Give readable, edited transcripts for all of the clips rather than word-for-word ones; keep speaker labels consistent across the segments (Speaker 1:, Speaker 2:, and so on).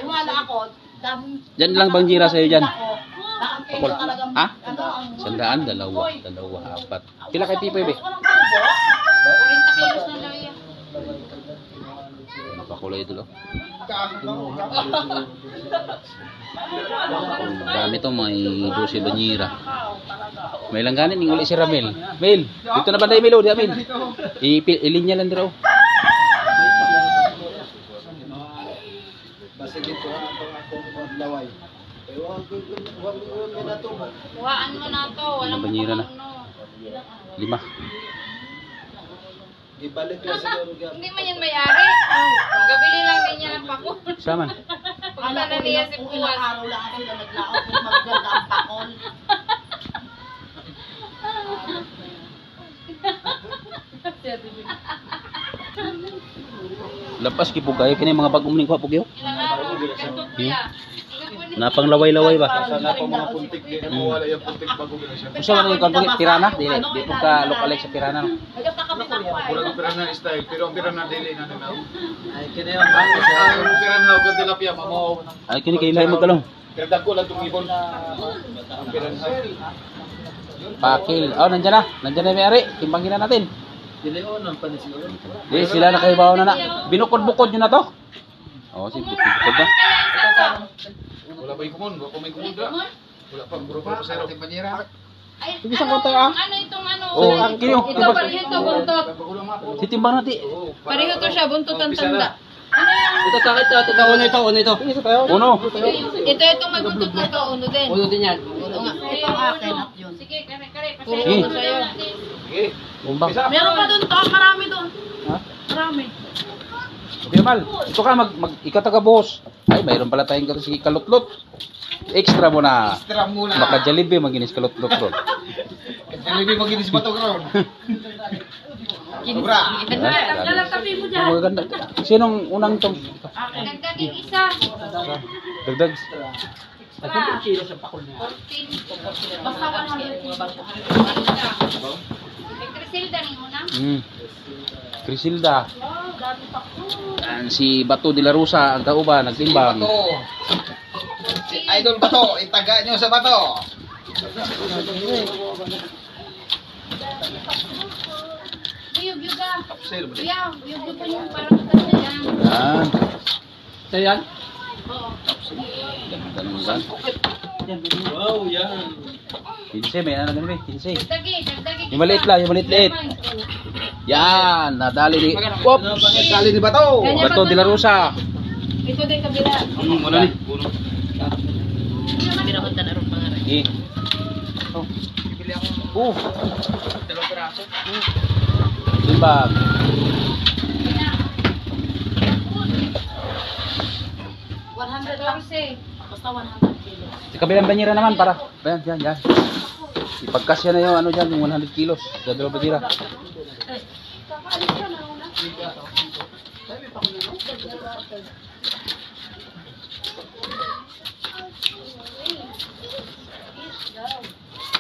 Speaker 1: Wala ako.
Speaker 2: Diyan lang bang jira sa'yo dyan? Ha? Sandaan, dalawa, apat. Pila kay Pipoy, be?
Speaker 3: 40 kilos na lang yan.
Speaker 2: Pakulay ito, lo. Dami to, may 12 banyira. May langganin, ning uli si Ramel. Mel, dito na banday Mel, di Mel. Ilinya lang dito.
Speaker 4: Basta dito ang laway.
Speaker 3: Huwaan mo na to. Walang
Speaker 2: Banyira na. 5.
Speaker 4: Ibalik lang siguro ka.
Speaker 3: Hindi man yan may-ari. Gabili lang din niya ng pakol.
Speaker 2: Sama.
Speaker 3: Punta na niya si
Speaker 1: Kung ilang
Speaker 3: Buwas.
Speaker 1: araw lang sila naglaot, maganda ang pakol.
Speaker 2: Lapas kipog kayo kini mga bagong ning pugyo.
Speaker 3: Ilang araw. Ganto kuya.
Speaker 2: Napang laway-laway ba?
Speaker 4: Sana pa mga puntik din. Mawala yung puntik bago na siya.
Speaker 2: Usa man yung kanpugit pirana, dili po ka lokalek sa pirana. No?
Speaker 4: Wala ang pirana style, pero ang pirana dili na nila.
Speaker 1: Ay, kaya yung
Speaker 4: Ang pirana ko tilapia mamaw.
Speaker 2: Ay kini kay ilahi mo kalong.
Speaker 4: Pero dagko lang tong ibon. Ang pirana.
Speaker 2: Pakil. Oh, nandiyan na. Nandiyan na may-ari. Timbangin na natin.
Speaker 4: Dili on panisiyon.
Speaker 2: Di sila nakaibaw na na. Binukod-bukod nyo na to. Oh, si bukod na.
Speaker 4: Wala pa yung kumon, wala may kumon da. Wala pa buro pa sa ating banyera.
Speaker 3: Ay,
Speaker 2: Sige, isang konti, ah.
Speaker 3: Ano itong ano?
Speaker 2: Oh, ang kinyo.
Speaker 3: Ito pareho ito, buntot.
Speaker 2: Si timbang natin.
Speaker 3: Pareho to siya, buntot ang tanda. Ano yan?
Speaker 1: Ito sakit to, uno ito.
Speaker 2: Uno.
Speaker 3: Ito itong may buntot na to, uno din.
Speaker 1: Uno din yan.
Speaker 3: Uno nga.
Speaker 1: Ito ang akin at yun.
Speaker 3: Sige, kare-kare.
Speaker 2: Sige.
Speaker 3: Pasaya ko sa'yo.
Speaker 4: Okay.
Speaker 2: Umbang.
Speaker 1: Meron pa doon to, marami doon.
Speaker 2: Ha?
Speaker 1: Marami.
Speaker 2: Okay, Mal. Ito ka, ikaw taga-boss. Ay, mayroon pala tayong kasi kalutlot. Extra mo na.
Speaker 4: Extra muna.
Speaker 2: Baka Jollibee maginis kalutlot ron.
Speaker 4: Jollibee maginis ba to ground? Sobra.
Speaker 1: Lalagtabi mo dyan.
Speaker 2: Maganda. Sinong unang tong?
Speaker 3: Nagdaging isa.
Speaker 2: Dagdag.
Speaker 1: Sa kilo sa pakul niya.
Speaker 3: 14.
Speaker 1: Basta 100 mga bangko.
Speaker 3: May Crisilda rin una.
Speaker 2: Crisilda. Yan, si Bato de la Rosa, ang kauban, nagtimbang.
Speaker 4: Si Idol Bato, itaga nyo sa Bato.
Speaker 3: Yug-yug ah.
Speaker 4: Kapsel ba?
Speaker 3: Yeah, yug-yug pa yung parang maganda yan.
Speaker 2: Yan.
Speaker 1: Ito yan?
Speaker 3: Oo.
Speaker 2: Ganda naman yan.
Speaker 4: Wow, yan.
Speaker 2: 15, may ano ganun eh, 15.
Speaker 3: Dagdagi.
Speaker 2: Yung maliit lang, yung maliit-liit. Yan, nadali ni... Wop!
Speaker 4: Kali ni Bato.
Speaker 2: Bato de la Rosa.
Speaker 3: Ito din kabila.
Speaker 4: Wala ni. Puno.
Speaker 1: Pinakot na rin pangalan.
Speaker 2: Eh. Oh.
Speaker 4: Dalawang piraso.
Speaker 2: Timbang.
Speaker 1: Basta 100 kilos.
Speaker 2: Sa kabilang banyera naman para. Yan. Ipagkasya na yung ano dyan, yung 100 kilos. Sa dalawang banyera.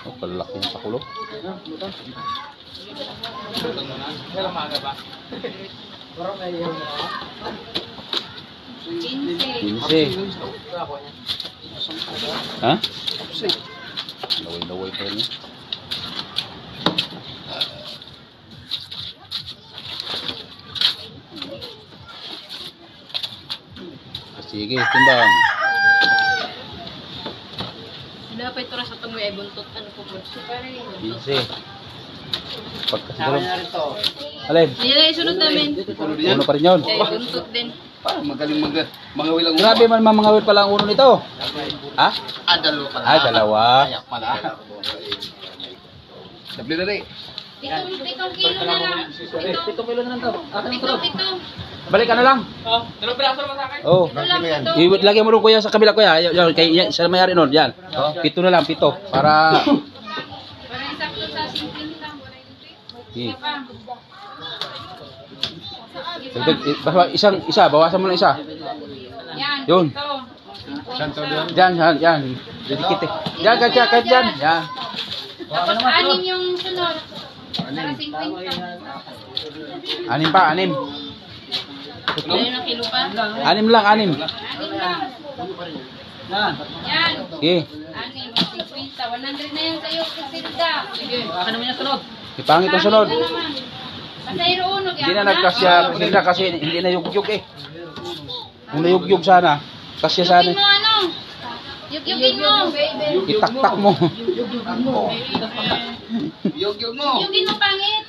Speaker 2: Oh, palaki ng pakulo. Pinse. Ha? Laway-laway pa rin. Sige, timbang.
Speaker 3: Dapat ito sa itong may buntot. Ano po po?
Speaker 2: Pinse. Pagkasiguro. Alin?
Speaker 3: Yan ay sunod namin.
Speaker 2: Uno pa rin yun.
Speaker 3: Eh, buntot din.
Speaker 4: Parang magaling mangawil ang
Speaker 2: Grabe man mamangawit pala ang uno nito. Ha?
Speaker 4: dalawa pala.
Speaker 2: Ah, dalawa.
Speaker 4: Ayak pala. Dabli na rin.
Speaker 3: Pitong kilo na lang.
Speaker 1: 7 kilo na lang to.
Speaker 3: Pito.
Speaker 2: Balik ka na lang.
Speaker 1: Dalawang piraso naman sa akin.
Speaker 2: Oh.
Speaker 3: Ito lang ito.
Speaker 2: Lagyan mo rin kuya sa kabila kuya. Yan, kay sa mayari nun. Yan. 7 na lang, 7. Para
Speaker 3: Parang sakto sa 50 lang.
Speaker 2: eh,
Speaker 3: Isa pa.
Speaker 2: isa, bawasan mo na isa.
Speaker 3: Yan.
Speaker 2: Yun.
Speaker 3: Ito.
Speaker 2: Yan. Didikit eh. Yan, kahit yan. Yan.
Speaker 3: Tapos 6 yung sunod. Para 50.
Speaker 2: 6 pa, 6.
Speaker 1: Ayun ang kilo pa.
Speaker 2: 6 lang, 6.
Speaker 3: Anim lang. Yan.
Speaker 2: Sige.
Speaker 3: Anim, 50. 100 na yan sa'yo, Casilda.
Speaker 1: Sige, baka naman yung sunod.
Speaker 2: Ipangit ang sunod.
Speaker 3: Ano naman? Pasayro unog.
Speaker 2: Hindi na nagkasya sila kasi hindi na yugyug eh. Kung nayugyug sana, kasya sana.
Speaker 3: Yugyugin mo ano? Yugyugin mo.
Speaker 2: Itaktak mo.
Speaker 4: Yog mo.
Speaker 3: Yugyugin mo pangit.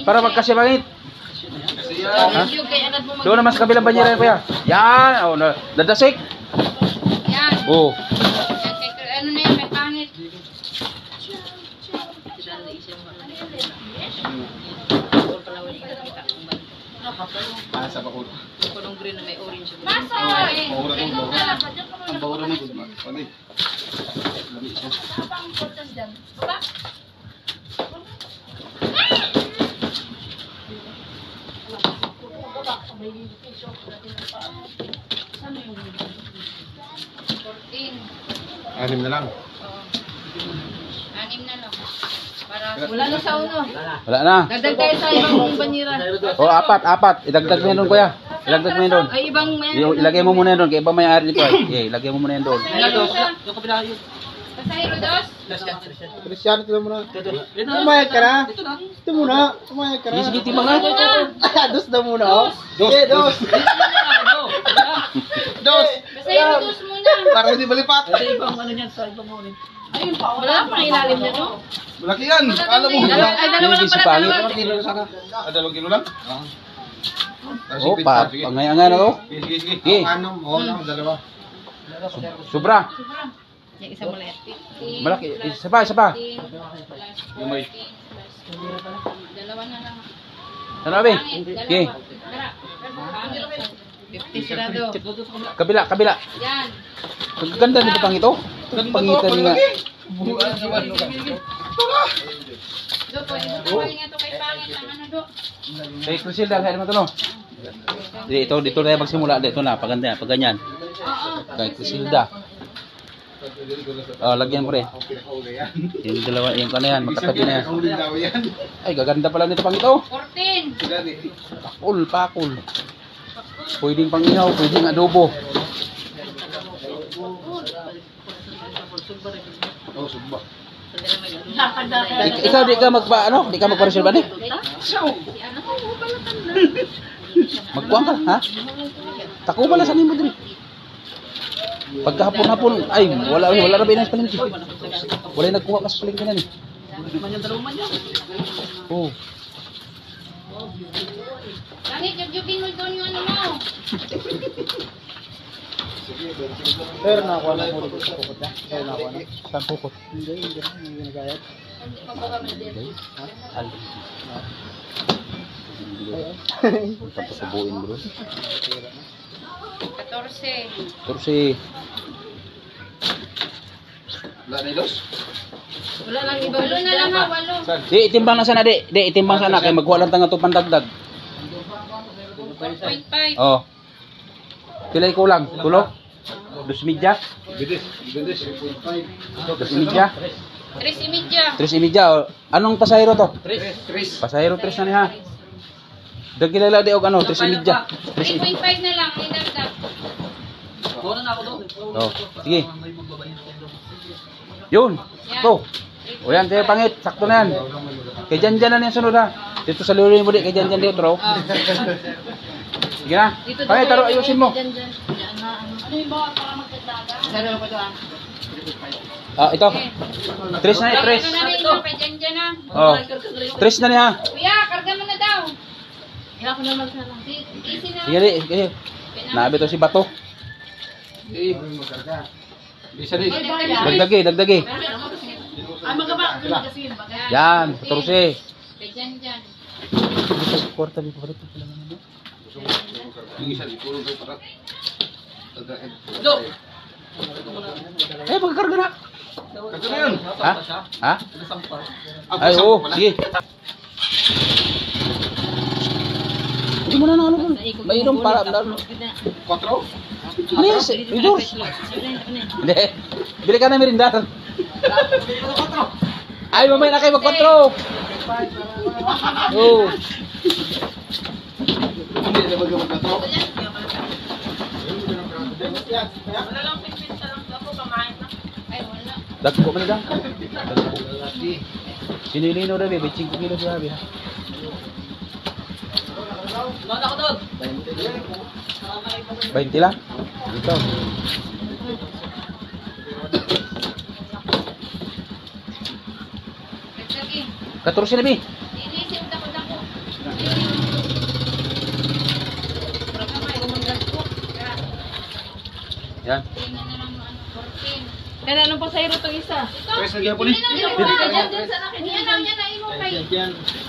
Speaker 2: Para magkasya bangit. Ha?
Speaker 3: Yugyug kay agad mo mag...
Speaker 2: Doon naman sa kabilang banyera kuya. Yan, oh, dadasik.
Speaker 3: Yan.
Speaker 2: Oh.
Speaker 3: Yan kay ano na yan, may pangit.
Speaker 4: Para sa bakod.
Speaker 1: Kulong green na may orange.
Speaker 3: Masa eh.
Speaker 4: Ang bawra na good man. Pwede. Lami siya. Anim na lang.
Speaker 3: Anim na lang. Para
Speaker 1: Wala na sa uno.
Speaker 2: Wala na.
Speaker 1: Dagdag tayo sa ibang banyera.
Speaker 2: Oh, 4. Idagdag mo yan doon kuya. Idagdag mo yan doon.
Speaker 1: Ay, ibang may...
Speaker 2: Ilagay mo muna yan doon. Kaya iba may-ari nito eh. Okay, ilagay mo muna yan doon.
Speaker 1: Yung kabila yun.
Speaker 3: Pasayro dos.
Speaker 5: Cristiano, ito muna.
Speaker 1: Ito
Speaker 5: Tumayag ka na.
Speaker 1: Ito na.
Speaker 5: Ito muna. Tumayag ka na.
Speaker 2: Sige, timang na.
Speaker 5: Dos na muna, oh. Dos. Dos. Dos.
Speaker 3: Pasayro dos muna.
Speaker 5: Para hindi malipat.
Speaker 1: Ito ibang ano niyan sa ibang ulit. Ayun pa. Wala pang ilalim niya, no?
Speaker 4: Malaki yan. Alam mo.
Speaker 1: Ay, dalawa lang pala, dalawa.
Speaker 4: Kilo na sana. 2 kilo lang?
Speaker 2: Oh, pangayanga na to.
Speaker 4: Sige, sige.
Speaker 2: Sige.
Speaker 5: Ano? Oo, dalawa.
Speaker 2: Sobra.
Speaker 1: Yung isa maliit.
Speaker 2: Malaki. Isa pa.
Speaker 3: 15 plus 14
Speaker 4: Yung may-
Speaker 3: plus... Dalawa na lang.
Speaker 2: Ano ba?
Speaker 3: Pangit,
Speaker 2: Okay.
Speaker 3: dalawa. Tara. Pangit.
Speaker 1: 50 sirado.
Speaker 2: Kabila.
Speaker 3: Yan.
Speaker 2: Ang ganda nito pang ito. Pangitan nga.
Speaker 3: Do, pwede mo tawagin nga to kay pangit ang ano do.
Speaker 2: Kay Crucil dahil mo to no. Dito tayo magsimula dito na paganda pag ganyan.
Speaker 3: Oo.
Speaker 2: Kay Crucilda. Oh, lagyan mo rin. Yung dalawa, yung ano yan, magkatabi na yan.
Speaker 4: Uling daw yan.
Speaker 2: Ay, gaganda pala nito pang ito.
Speaker 3: 14.
Speaker 2: Pakul. Pwedeng pang ihaw, pwedeng adobo.
Speaker 4: Oh, subba.
Speaker 2: Ikaw di ka di ka magpa-reserve ba ni? Magkuhan ka, ha? Tako pala sa nimo diri. Pagkahapon-hapon, ay, wala na binas palengke. Wala nagkuha ka sa palengke na ni. Oh.
Speaker 3: Langit, yugyugin mo doon yung ano mo.
Speaker 5: Pero nakuha na mo dito sa pukot na. Pero nakuha na.
Speaker 2: Saan pukot?
Speaker 5: Hindi nagayat.
Speaker 2: Tapos bro.
Speaker 3: 14.
Speaker 2: Tursi.
Speaker 4: Wala na ilos?
Speaker 1: Wala lang ibang
Speaker 3: Walo na lang ha, walo.
Speaker 2: Di itimbang na sana di. Di itimbang sana kay magkuha lang tanga to pandagdag.
Speaker 3: 4.5.
Speaker 2: Oh. Pilay kulang? Tulo? 2 media?
Speaker 4: Bidis.
Speaker 2: 2 media?
Speaker 3: 3.5.
Speaker 2: 3 media. Oh. Anong pasahero to?
Speaker 4: Tris.
Speaker 2: Pasahero 3 na niya. Dagilala di og ano, 3 media.
Speaker 3: 3.5 na lang, may dagdag.
Speaker 1: Kuha na ako doon.
Speaker 2: Oh, sige. Yun. To. O yan, tayo pangit. Sakto na yan. Kay Jan na yung sunod ha. Dito sa luloy mo di. Kay Jan dito raw. Sige na. Pangit, taro ayusin mo.
Speaker 1: Diyan. Yan na. Ano yung bawa para magdagdagan? Saro ko doon.
Speaker 2: Ah, ito. 3 na
Speaker 3: Ano na rin
Speaker 2: eh,
Speaker 3: yung kay Jan na.
Speaker 2: 3. Oh. 3 na niya.
Speaker 3: Kuya, karga mo na daw.
Speaker 1: Kaya ako na magsara.
Speaker 3: Easy na.
Speaker 2: Sige di. Sige. Nabi to si Bato.
Speaker 4: Bisa di.
Speaker 2: Dagdagi.
Speaker 1: Ay, magaba. Kasi
Speaker 2: Yan. 14.
Speaker 3: Kay Jan.
Speaker 2: Kwarta dito pa pala ano.
Speaker 4: Yung isa, ikulong kayo para. Tadahin.
Speaker 1: Do.
Speaker 2: Pagkakarga na.
Speaker 4: Kato na yun.
Speaker 2: Ha? Ha?
Speaker 1: Sampar.
Speaker 2: Ay, oo. Sige. Hindi mo na ano doon. Mainom para.
Speaker 4: 4?
Speaker 2: Yes, Ridors. Hindi. Bili ka na merinda. Ay, mamaya na kayo mag-control. Oh.
Speaker 4: Hindi na mag-4.
Speaker 1: Wala lang pinpinta lang ako, kamain na.
Speaker 3: Ay, wala.
Speaker 2: Dagko man lang. Sinilino na be, 5 kilo sabi ha.
Speaker 1: Load ako doon.
Speaker 2: 20 lang. Ito.
Speaker 3: Nagtagi.
Speaker 2: 14 na be.
Speaker 3: Inisip dako-dako. Kamay, umagat ko.
Speaker 2: Yan.
Speaker 3: Tingnan na lang ano, 14.
Speaker 1: Kaya anong pasayro itong isa?
Speaker 4: Pwes lagi po ni.
Speaker 3: Diyan sa akin. Yan lang yan na imo kay.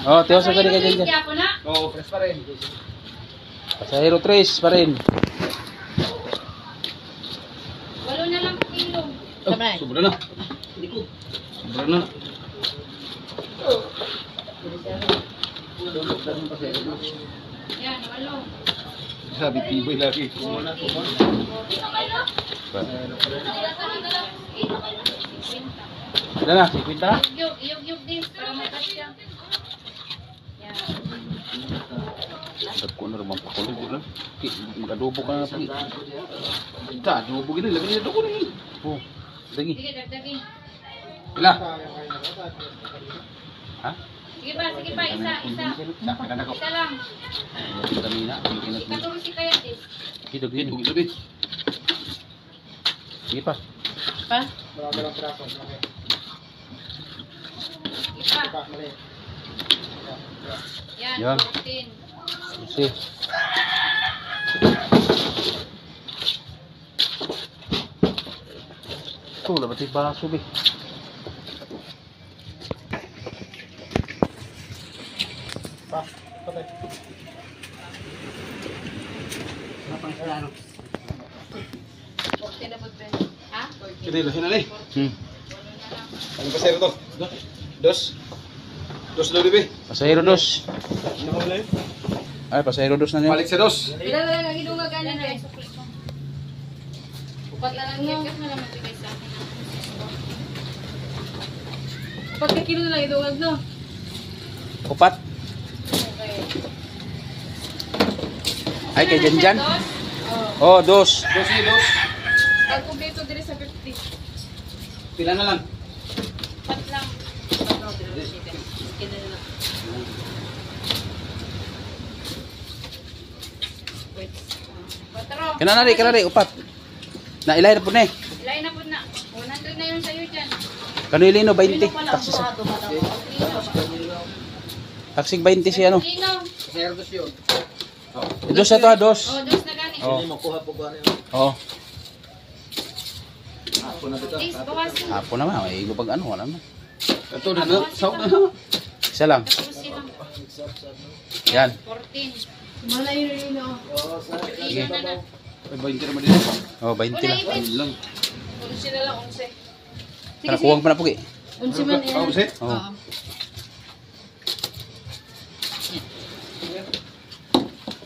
Speaker 2: Oh, tiyo sa kanya dyan.
Speaker 3: Ako na.
Speaker 4: Oo, pwes pa rin.
Speaker 2: Pasahero 3 pa rin.
Speaker 3: Walo na lang kilo.
Speaker 4: Sobra na. Sobra na.
Speaker 3: Yan, walo.
Speaker 4: Sabi tiboy lagi.
Speaker 2: Ilan na? 50?
Speaker 3: Iyog din para makasya. Yan.
Speaker 2: Dagko na naman pakulo dito lang. Mag-adobo ka na pa.
Speaker 4: Ta, adobo gini labi ni adobo ni.
Speaker 2: Oh, lagi.
Speaker 3: Sige, dagdagi.
Speaker 4: Pila?
Speaker 2: Ha?
Speaker 3: Sige pa, isa.
Speaker 4: Sakit na ko.
Speaker 3: Isa lang.
Speaker 2: Vitamina.
Speaker 3: Ikaturo si kaya din.
Speaker 2: Dito,
Speaker 4: Gini
Speaker 2: dito.
Speaker 4: labi.
Speaker 2: Sige pa.
Speaker 1: Pa?
Speaker 3: Ipa. Yan,
Speaker 2: Yan.
Speaker 3: 14.
Speaker 2: Kasi. Ito, labat yung baso be.
Speaker 3: Na po, Ben. Ha? 14.
Speaker 4: Kini lahi na ni. Ano pa sir to? Dos. Dos daw dibi.
Speaker 2: Pasahero 2. Ay, pasahero 2 na niya.
Speaker 4: Balik sa dos.
Speaker 3: Ilan na lang ang idungag ano, Ben? Upat na lang yun. Kasi na lang magbigay sa akin.
Speaker 1: Pagkakilo na lang idungag, no?
Speaker 2: Upat.
Speaker 3: Okay.
Speaker 2: Ay, kay Janjan.
Speaker 3: Oh.
Speaker 2: Oh, 2.
Speaker 4: Dos ni dos.
Speaker 1: Pag kumpleto din sa 50.
Speaker 4: Pila na lang.
Speaker 3: Upat lang. Wait. Patro.
Speaker 2: Kanari, upat. Na ilay na po na eh.
Speaker 3: Ilayin na po na. 100 na yun sa'yo dyan.
Speaker 2: Kanilino, 20. Taxi sa. Taxi 20 si ano.
Speaker 3: Linaw.
Speaker 4: Sir dos yun.
Speaker 2: Dos na to ha, 2.
Speaker 3: Oh, dos na gani.
Speaker 2: Oh. Oh.
Speaker 3: Please, bawasin.
Speaker 2: Hapon naman, may igo pag ano, wala naman.
Speaker 4: Ito na na. Saw na.
Speaker 2: Isa lang.
Speaker 3: Tapos silang
Speaker 2: Yan.
Speaker 3: 14.
Speaker 1: Mana yun, no?
Speaker 2: Sige.
Speaker 3: Na na.
Speaker 4: Ay, 20 naman din.
Speaker 2: Oh, 20 na.
Speaker 4: Ayun lang.
Speaker 1: 11 na lang, 11.
Speaker 2: Kanakuwang pa na po eh.
Speaker 1: 11 man yan.
Speaker 4: Pausit.
Speaker 2: Oh.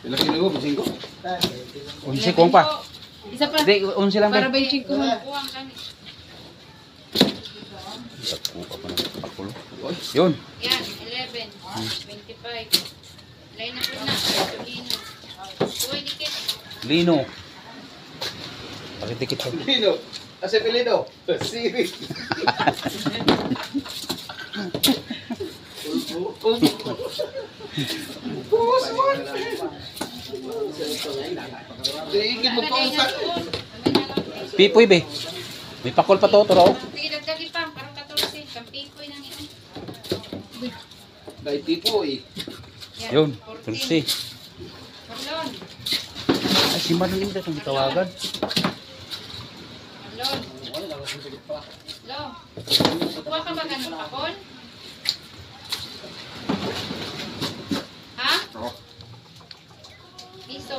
Speaker 4: Pila kilo ko, 5.
Speaker 2: 11 kuwang pa.
Speaker 1: Isa pa.
Speaker 2: Hindi, 11 lang
Speaker 1: Para
Speaker 2: ba?
Speaker 1: 25 ko.
Speaker 3: Kuwang kami.
Speaker 2: Kuha pa ng pakulo. Yun.
Speaker 3: Yan, 11. 25. Ilayin na po na. Lino. Uy, dikit.
Speaker 2: Lino. Pakitikit ko.
Speaker 4: Lino. Asa Pilino? Siri. Tingin mo pa
Speaker 3: Lagay na
Speaker 4: sa.
Speaker 3: doon. Kami na lang.
Speaker 2: Pipoy be. May pakol pa to, turo.
Speaker 3: Sige, dagdagi pa. Parang 14. Kampipoy lang yun.
Speaker 4: Dahil tipo eh.
Speaker 3: Yan,
Speaker 2: Yun.
Speaker 3: 14.
Speaker 2: 14.
Speaker 3: Marlon.
Speaker 2: Ay, si Marlon yung itong tawagan.
Speaker 3: Marlon. Lo. Kuha ka ba ganun pakol? Ha? Piso.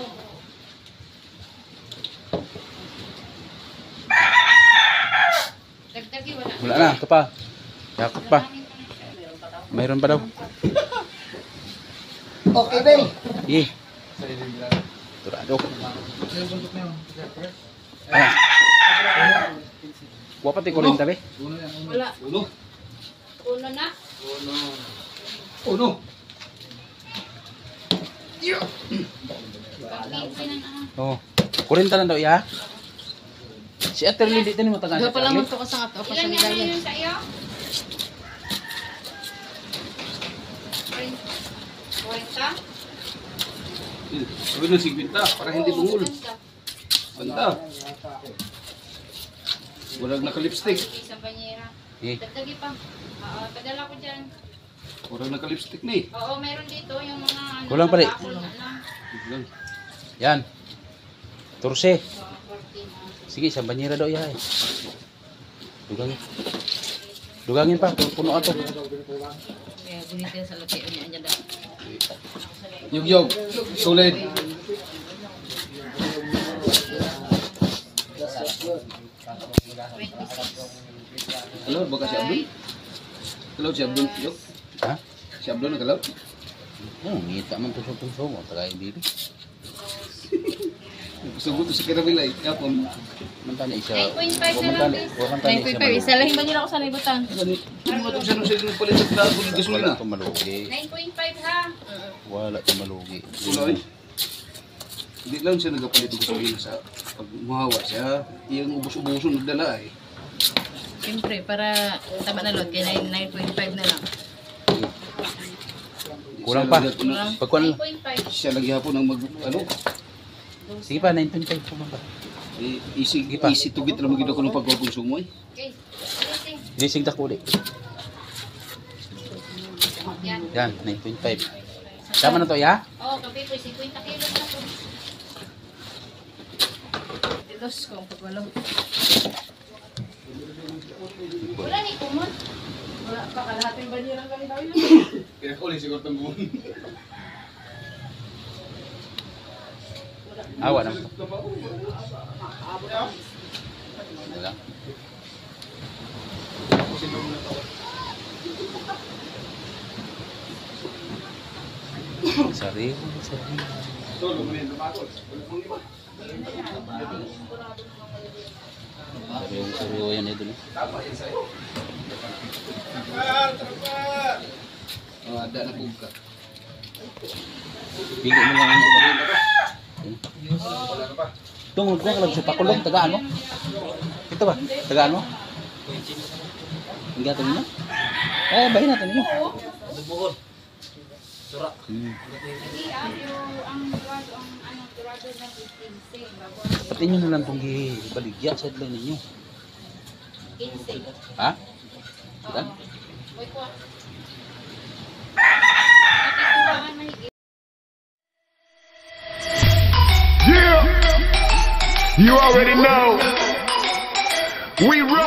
Speaker 3: Dagdagi wala.
Speaker 2: Wala na, ito pa. Yakot pa. Mayroon pa daw.
Speaker 5: Okay, Ben.
Speaker 2: Sige. Turado. Ah. Kuha pati ko rin tabi.
Speaker 1: Wala.
Speaker 4: Uno.
Speaker 3: Uno na.
Speaker 4: Uno.
Speaker 3: Kampipoy na na.
Speaker 2: Oh. 40 lang daw, iya. Si Ate Riley, dito mo tagaan
Speaker 1: Doon
Speaker 2: si
Speaker 1: pa
Speaker 2: Ate
Speaker 1: lang
Speaker 2: Riley.
Speaker 1: ito kasang ato pa sa
Speaker 3: Ilan yan
Speaker 1: ligayan.
Speaker 3: yun sa iyo? 40?
Speaker 4: Sabi ng 50 para hindi bungol. Banda. Walang naka-lipstick.
Speaker 3: Isang banyera.
Speaker 2: Eh,
Speaker 3: Dagdagi pa. Oo, padala ko dyan.
Speaker 4: Walang naka-lipstick ni.
Speaker 3: Oo, meron dito yung mga ano.
Speaker 2: Kulang pa rin.
Speaker 3: bakul na lang.
Speaker 2: yan. Turse.
Speaker 3: Oo, 14.
Speaker 2: Sige, isang banyera daw yan. Dugangin. Dugangin pa, puno ato.
Speaker 1: Kaya bunit yan sa laki. Anya daw.
Speaker 4: Yug-yug. Solid. Hello, baka si Abdul? Hello, si Abdul. Yug.
Speaker 2: Ha?
Speaker 4: Si Abdul nagalaw.
Speaker 2: Ngita man tusok-tusok mo, tagay dili.
Speaker 4: Gusto ko to sa Kirabilay. Kapon.
Speaker 2: Mantani isa.
Speaker 3: 9.5 na lang, please.
Speaker 2: Wa man tani isa.
Speaker 1: 9.5. Isa lang ba nila ako sa libutan?
Speaker 4: Ano ba ito siya nung sila palit sa dago ng
Speaker 2: Wala
Speaker 4: gasolina?
Speaker 2: to malugi.
Speaker 3: 9.5 ha.
Speaker 2: Wala to malugi.
Speaker 4: Uloy. Hindi lang siya nagpapalit ng gasolina sa pag muhawa siya. Iyang ubos-uboson nagdala eh.
Speaker 1: Siyempre, para tama na lot. Kaya 9.5 na lang.
Speaker 2: Kulang pa.
Speaker 1: Kulang.
Speaker 2: Pagkuan.
Speaker 3: 9.5.
Speaker 4: Siya lagi hapon ang mag ano,
Speaker 2: Sige pa 9.5 pa man ba.
Speaker 4: easy
Speaker 2: pa.
Speaker 4: easy to get ra magid ako ng pagkonsumo eh.
Speaker 3: Okay. Ulitin.
Speaker 2: Gising dako di.
Speaker 3: Yan.
Speaker 2: Yan 9.5. Tama na to ya?
Speaker 3: Oo, kape po. 50 kilos na po.
Speaker 1: Dos kung pagwalaw.
Speaker 3: Wala ni kumot.
Speaker 1: Wala pa kalahating banyerang kami daw yun.
Speaker 4: Kaya ko lang siguro tang buwan.
Speaker 2: Awa na. Wala. Sariwa, sariwa.
Speaker 4: Solo mo rin lumakot.
Speaker 2: Sariwa, sariwa yan ito.
Speaker 4: Tama yan sa'yo. Oh, ada na buka.
Speaker 2: Bigyan mo lang ang
Speaker 4: Wala na pa.
Speaker 2: tungod ko lang sa pakulong, tagaan mo. Ito ba? Tagaan mo? Ang gatong niya? Bahin natin niyo.
Speaker 3: Hindi ang durado, ang ano, durado na 15. Bago
Speaker 2: Pati nyo na lang itong baligya sa lang ninyo.
Speaker 3: 15.
Speaker 2: Ha?
Speaker 3: Oo.
Speaker 2: Ilan?
Speaker 3: Uy po. Nakikuhaan mahigit.
Speaker 6: Yeah, you already know. We run.